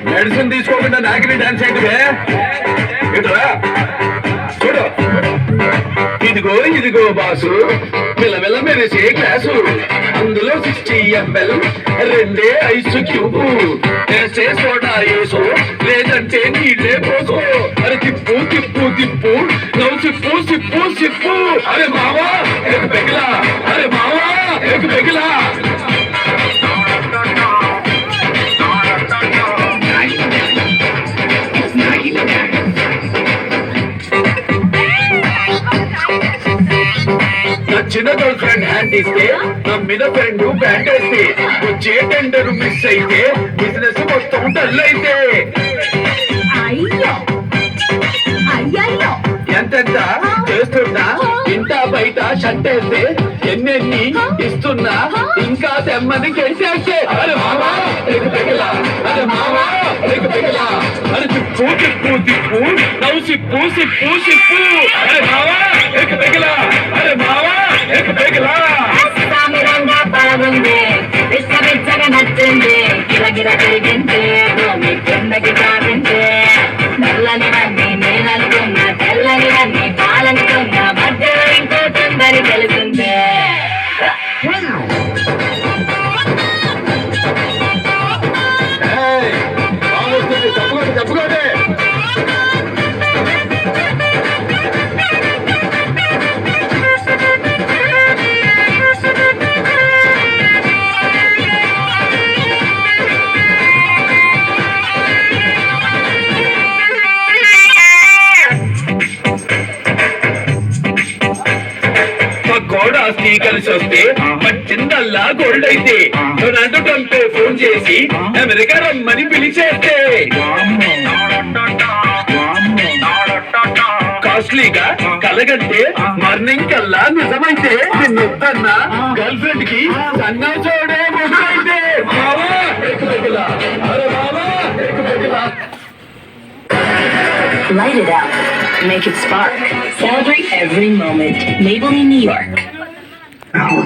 Medicine తీసుకోకుండా నాగిని dance ఏంటిదే ఇటురా చూడు ఇదిగో ఇదిగో బాసు మెల్లమెల్ల మెరిసే గ్లాసు అందులో 60 ml రెండే ఐస్ క్యూబ్ వేసే సోడా వేసు లేదంటే నీళ్ళే పోసు అరే తిప్పు తిప్పు తిప్పు నవ్వు సిప్పు సిప్పు సిప్పు అరే మావా ఎక్ పెగిలా అరే మావా ఎక్ పెగిలా నచ్చిన గర్ల్ ఫ్రెండ్ హ్యాండ్ ఇస్తే నమ్మిన ఫ్రెండ్ బ్యాండ్ వేస్తే వచ్చే టెండర్ మిస్ అయితే బిజినెస్ మొత్తం డల్ అయితే ఎంతెంత చేస్తున్నా ఇంట బయట షర్ట్ వేస్తే ఎన్నెన్ని ఇస్తున్నా ఇంకా తెమ్మని గెలిచేస్తే అరే మావా ఎగు పెగలా అరే మావా ఎగు పెగలా అరే తిప్పు తిప్పు తిప్పు నవ్వు సిప్పు సిప్పు సిప్పు అరే మావా ఎగు పెగలా అరే మావా ఎగు పెగలా నచ్చింది గిరగిర తిరిగింది కిందకి కావింది నల్లని నేననుకున్నా తెల్లని పాలనుకున్నా మధ్యలో ఇంకో తొందరి తెలిసిందే చెప్పుకోండి గోడాస్తి కలిసి వస్తే పచ్చిందల్లా గోల్డ్ అయితే డొనాల్డ్ ట్రంప్ ఫోన్ చేసి అమెరికా రమ్మని పిలిచేస్తే కాస్ట్లీగా కలగంటే మార్నింగ్ కల్లా నిజమైతే నిన్నొద్దన్నా గర్ల్ ఫ్రెండ్ కి సన్నా చూడే ముసలైతే మావా అరే మావా Light it up. Make it spark. Celebrate every moment. Maybelline New York.